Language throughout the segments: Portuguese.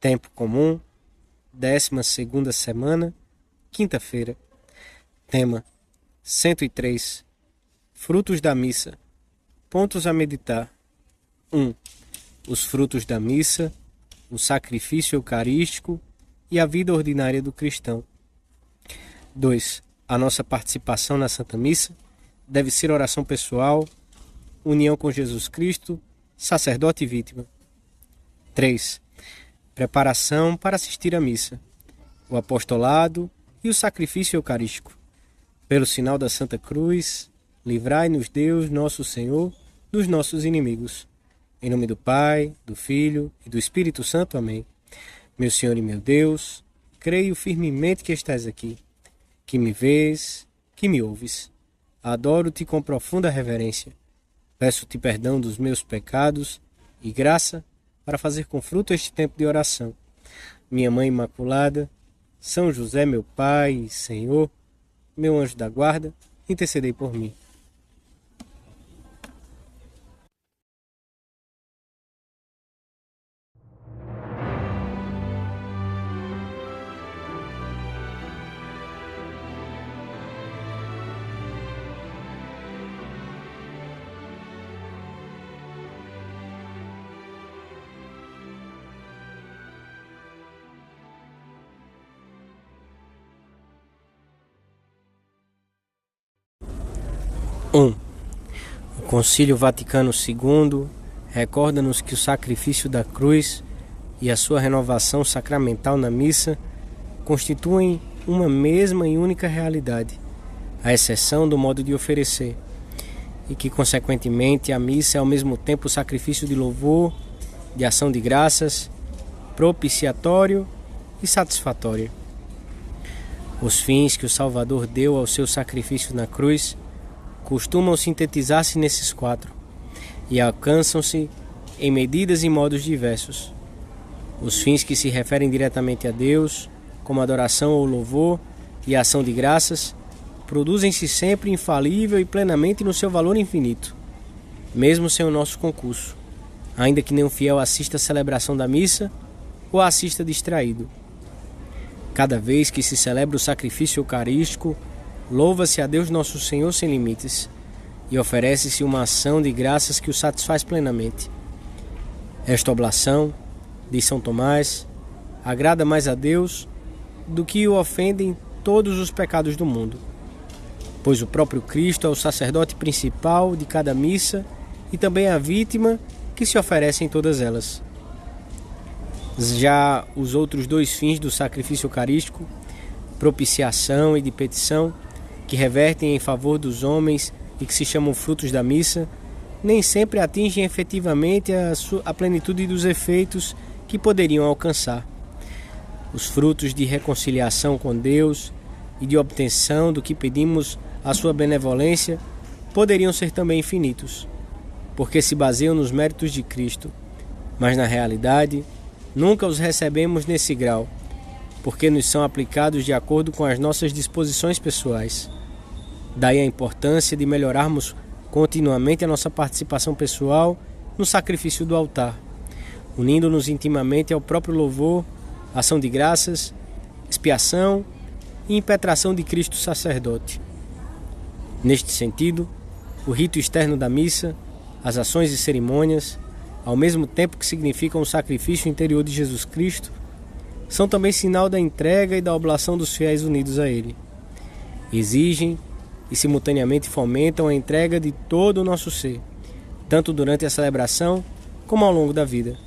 Tempo comum, 12ª semana, quinta-feira. Tema: 103. Frutos da missa. Pontos a meditar. 1. Os frutos da missa, o sacrifício eucarístico e a vida ordinária do cristão. 2. A nossa participação na Santa Missa deve ser oração pessoal, união com Jesus Cristo, sacerdote e vítima. 3. Preparação para assistir à missa, o apostolado e o sacrifício eucarístico. Pelo sinal da Santa Cruz, livrai-nos Deus, nosso Senhor, dos nossos inimigos. Em nome do Pai, do Filho e do Espírito Santo. Amém. Meu Senhor e meu Deus, creio firmemente que estás aqui, que me vês, que me ouves. Adoro-te com profunda reverência. Peço-te perdão dos meus pecados e graça para fazer com fruto este tempo de oração. Minha Mãe Imaculada, São José, meu Pai e Senhor, meu anjo da guarda, intercedei por mim. O Concílio Vaticano II recorda-nos que o sacrifício da cruz e a sua renovação sacramental na missa constituem uma mesma e única realidade, à exceção do modo de oferecer, e que, consequentemente, a missa é ao mesmo tempo sacrifício de louvor, de ação de graças, propiciatório e satisfatório. Os fins que o Salvador deu ao seu sacrifício na cruz costumam sintetizar-se nesses 4 e alcançam-se em medidas e modos diversos. Os fins que se referem diretamente a Deus, como adoração ou louvor e ação de graças, produzem-se sempre infalível e plenamente no seu valor infinito, mesmo sem o nosso concurso, ainda que nenhum fiel assista à celebração da missa ou assista distraído. Cada vez que se celebra o sacrifício eucarístico, louva-se a Deus nosso Senhor sem limites e oferece-se uma ação de graças que o satisfaz plenamente. Esta oblação, diz São Tomás, agrada mais a Deus do que o ofendem todos os pecados do mundo, pois o próprio Cristo é o sacerdote principal de cada missa e também a vítima que se oferece em todas elas. Já os outros 2 fins do sacrifício eucarístico, propiciação e de petição, que revertem em favor dos homens e que se chamam frutos da missa, nem sempre atingem efetivamente a plenitude dos efeitos que poderiam alcançar. Os frutos de reconciliação com Deus e de obtenção do que pedimos à sua benevolência poderiam ser também infinitos, porque se baseiam nos méritos de Cristo, mas na realidade nunca os recebemos nesse grau, porque nos são aplicados de acordo com as nossas disposições pessoais. Daí a importância de melhorarmos continuamente a nossa participação pessoal no sacrifício do altar, unindo-nos intimamente ao próprio louvor, ação de graças, expiação e impetração de Cristo sacerdote. Neste sentido, o rito externo da missa, as ações e cerimônias, ao mesmo tempo que significam o sacrifício interior de Jesus Cristo, são também sinal da entrega e da oblação dos fiéis unidos a Ele. Exigem e simultaneamente fomentam a entrega de todo o nosso ser, tanto durante a celebração como ao longo da vida.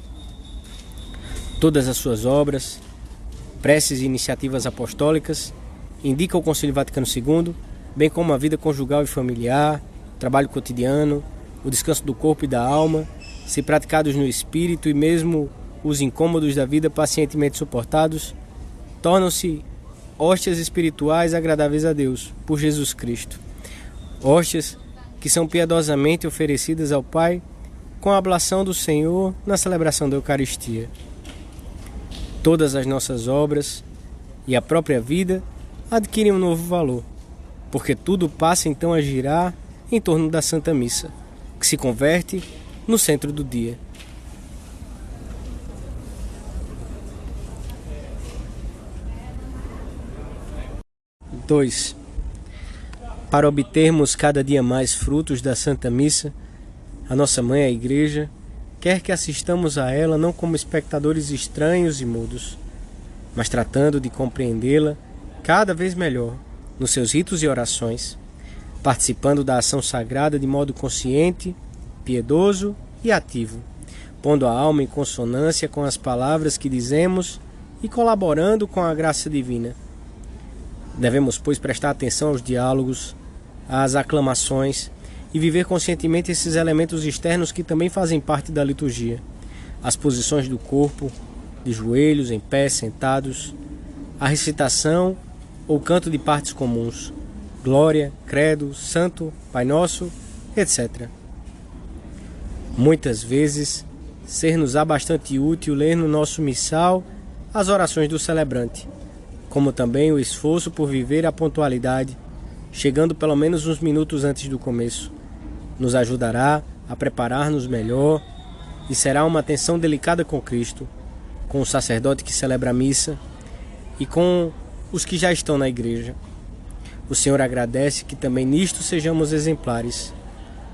Todas as suas obras, preces e iniciativas apostólicas indicam o Concílio Vaticano II, bem como a vida conjugal e familiar, o trabalho cotidiano, o descanso do corpo e da alma, se praticados no espírito e mesmo os incômodos da vida pacientemente suportados, tornam-se hóstias espirituais agradáveis a Deus, por Jesus Cristo. Hóstias que são piedosamente oferecidas ao Pai com a ablação do Senhor na celebração da Eucaristia. Todas as nossas obras e a própria vida adquirem um novo valor, porque tudo passa então a girar em torno da Santa Missa, que se converte no centro do dia. 2. Para obtermos cada dia mais frutos da Santa Missa, a nossa Mãe, a Igreja, quer que assistamos a ela não como espectadores estranhos e mudos, mas tratando de compreendê-la cada vez melhor nos seus ritos e orações, participando da ação sagrada de modo consciente, piedoso e ativo, pondo a alma em consonância com as palavras que dizemos e colaborando com a graça divina. Devemos, pois, prestar atenção aos diálogos, às aclamações e viver conscientemente esses elementos externos que também fazem parte da liturgia. As posições do corpo, de joelhos, em pé, sentados, a recitação ou canto de partes comuns, glória, credo, santo, Pai Nosso, etc. Muitas vezes, ser-nos-á bastante útil ler no nosso missal as orações do celebrante, como também o esforço por viver a pontualidade, chegando pelo menos uns minutos antes do começo. Nos ajudará a preparar-nos melhor e será uma atenção delicada com Cristo, com o sacerdote que celebra a missa e com os que já estão na igreja. O Senhor agradece que também nisto sejamos exemplares.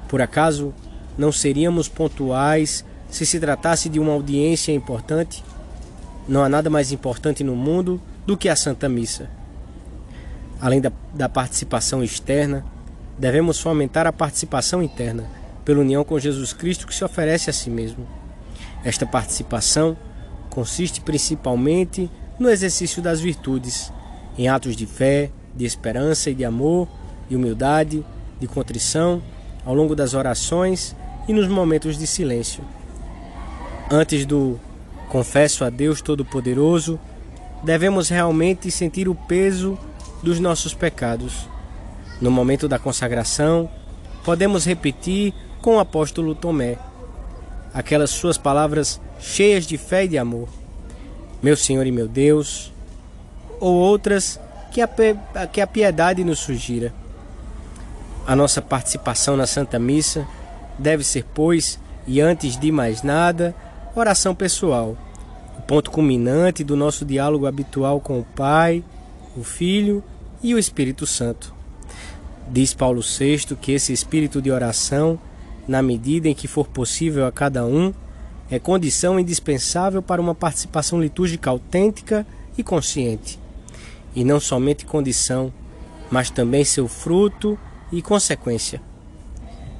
Por acaso não seríamos pontuais se se tratasse de uma audiência importante? Não há nada mais importante no mundo do que a Santa Missa. Além da participação externa, devemos fomentar a participação interna, pela união com Jesus Cristo que se oferece a si mesmo. Esta participação consiste principalmente no exercício das virtudes, em atos de fé, de esperança e de amor, de humildade, de contrição, ao longo das orações e nos momentos de silêncio. Antes do confesso a Deus Todo-Poderoso, devemos realmente sentir o peso dos nossos pecados. No momento da consagração, podemos repetir com o apóstolo Tomé aquelas suas palavras cheias de fé e de amor: meu Senhor e meu Deus, ou outras que a piedade nos sugira. A nossa participação na Santa Missa deve ser, pois, e antes de mais nada, oração pessoal, o ponto culminante do nosso diálogo habitual com o Pai, o Filho e o Espírito Santo. Diz Paulo VI que esse espírito de oração, na medida em que for possível a cada um, é condição indispensável para uma participação litúrgica autêntica e consciente. E não somente condição, mas também seu fruto e consequência.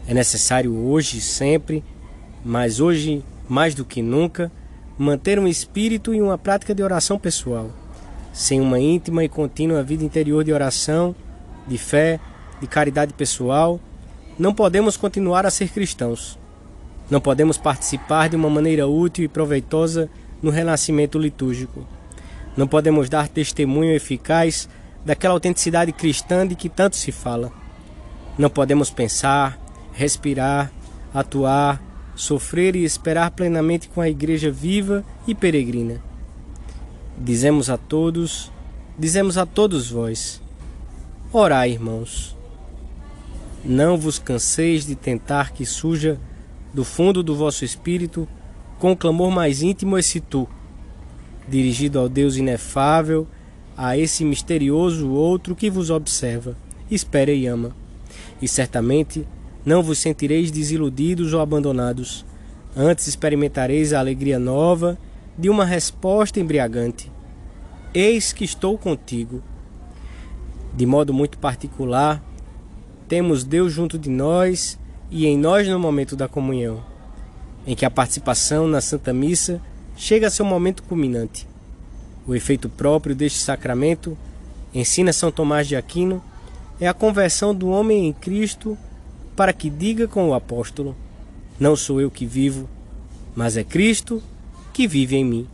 É necessário hoje, sempre, mas hoje mais do que nunca, manter um espírito e uma prática de oração pessoal. Sem uma íntima e contínua vida interior de oração, de fé, de caridade pessoal, não podemos continuar a ser cristãos. Não podemos participar de uma maneira útil e proveitosa no renascimento litúrgico. Não podemos dar testemunho eficaz daquela autenticidade cristã de que tanto se fala. Não podemos pensar, respirar, atuar, sofrer e esperar plenamente com a Igreja viva e peregrina. Dizemos a todos vós: orai, irmãos. Não vos canseis de tentar que surja do fundo do vosso espírito, com o clamor mais íntimo, esse tu, dirigido ao Deus inefável, a esse misterioso outro que vos observa, espera e ama. E certamente não vos sentireis desiludidos ou abandonados, antes experimentareis a alegria nova de uma resposta embriagante: eis que estou contigo. De modo muito particular, temos Deus junto de nós e em nós no momento da comunhão, em que a participação na Santa Missa chega a seu momento culminante. O efeito próprio deste sacramento, ensina São Tomás de Aquino, é a conversão do homem em Cristo, para que diga com o apóstolo: não sou eu que vivo, mas é Cristo que vive em mim.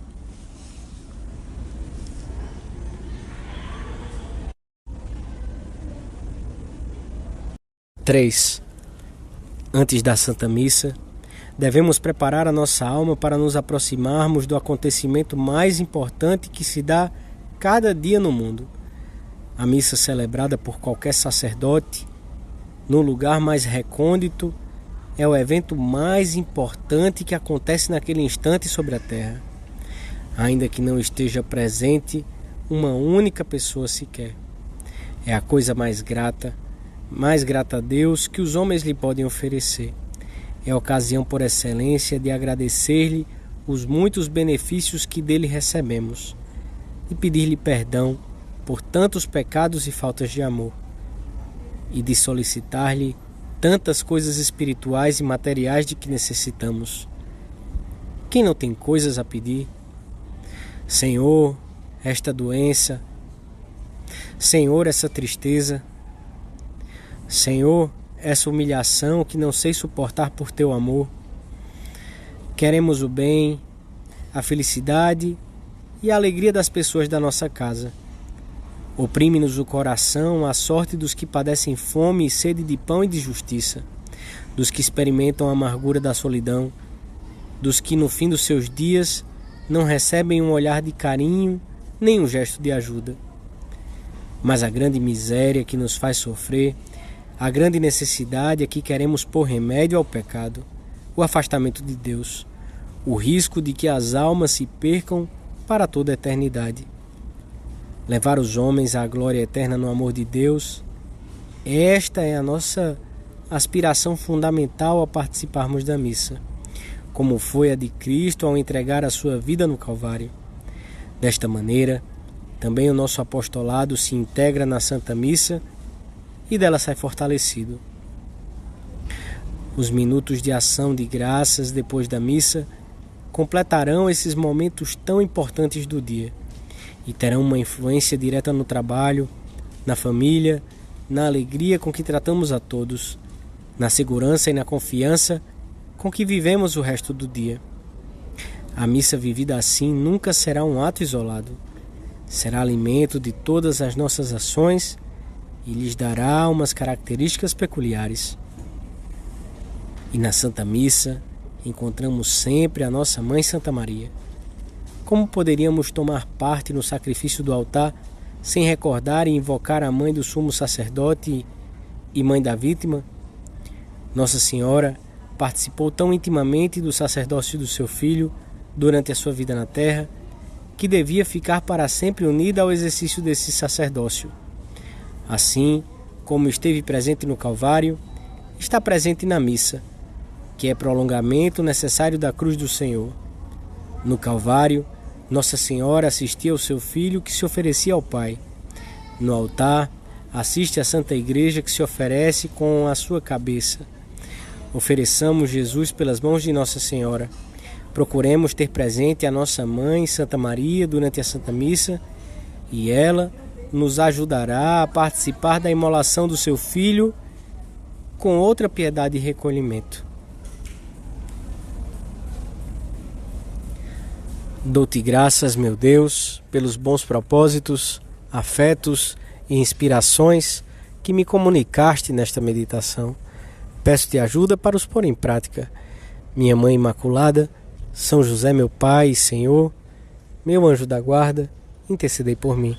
(3) Antes da Santa Missa, devemos preparar a nossa alma para nos aproximarmos do acontecimento mais importante que se dá cada dia no mundo. A missa celebrada por qualquer sacerdote, no lugar mais recôndito, é o evento mais importante que acontece naquele instante sobre a terra, ainda que não esteja presente uma única pessoa sequer. É a coisa mais grata a Deus que os homens lhe podem oferecer. É a ocasião por excelência de agradecer-lhe os muitos benefícios que dele recebemos e pedir-lhe perdão por tantos pecados e faltas de amor, e de solicitar-lhe tantas coisas espirituais e materiais de que necessitamos. Quem não tem coisas a pedir? Senhor, esta doença. Senhor, essa tristeza. Senhor, essa humilhação que não sei suportar por teu amor. Queremos o bem, a felicidade e a alegria das pessoas da nossa casa. Oprime-nos o coração a sorte dos que padecem fome e sede de pão e de justiça, dos que experimentam a amargura da solidão, dos que no fim dos seus dias não recebem um olhar de carinho nem um gesto de ajuda. Mas a grande miséria que nos faz sofrer, a grande necessidade é que queremos pôr remédio ao pecado, o afastamento de Deus, o risco de que as almas se percam para toda a eternidade. Levar os homens à glória eterna no amor de Deus, esta é a nossa aspiração fundamental ao participarmos da missa, como foi a de Cristo ao entregar a sua vida no Calvário. Desta maneira, também o nosso apostolado se integra na Santa Missa e dela sai fortalecido. Os minutos de ação de graças depois da missa completarão esses momentos tão importantes do dia e terão uma influência direta no trabalho, na família, na alegria com que tratamos a todos, na segurança e na confiança com que vivemos o resto do dia. A missa vivida assim nunca será um ato isolado. Será alimento de todas as nossas ações e lhes dará umas características peculiares. E na Santa Missa encontramos sempre a nossa Mãe Santa Maria. Como poderíamos tomar parte no sacrifício do altar sem recordar e invocar a mãe do sumo sacerdote e mãe da vítima? Nossa Senhora participou tão intimamente do sacerdócio do seu filho durante a sua vida na terra, que devia ficar para sempre unida ao exercício desse sacerdócio. Assim como esteve presente no Calvário, está presente na missa, que é prolongamento necessário da cruz do Senhor. No Calvário, Nossa Senhora assistia ao seu Filho que se oferecia ao Pai. No altar, assiste a Santa Igreja que se oferece com a sua cabeça. Ofereçamos Jesus pelas mãos de Nossa Senhora. Procuremos ter presente a nossa Mãe, Santa Maria, durante a Santa Missa, e ela nos ajudará a participar da imolação do seu Filho com outra piedade e recolhimento. Dou-te graças, meu Deus, pelos bons propósitos, afetos e inspirações que me comunicaste nesta meditação. Peço-te ajuda para os pôr em prática. Minha Mãe Imaculada, São José, meu Pai e Senhor, meu anjo da guarda, intercedei por mim.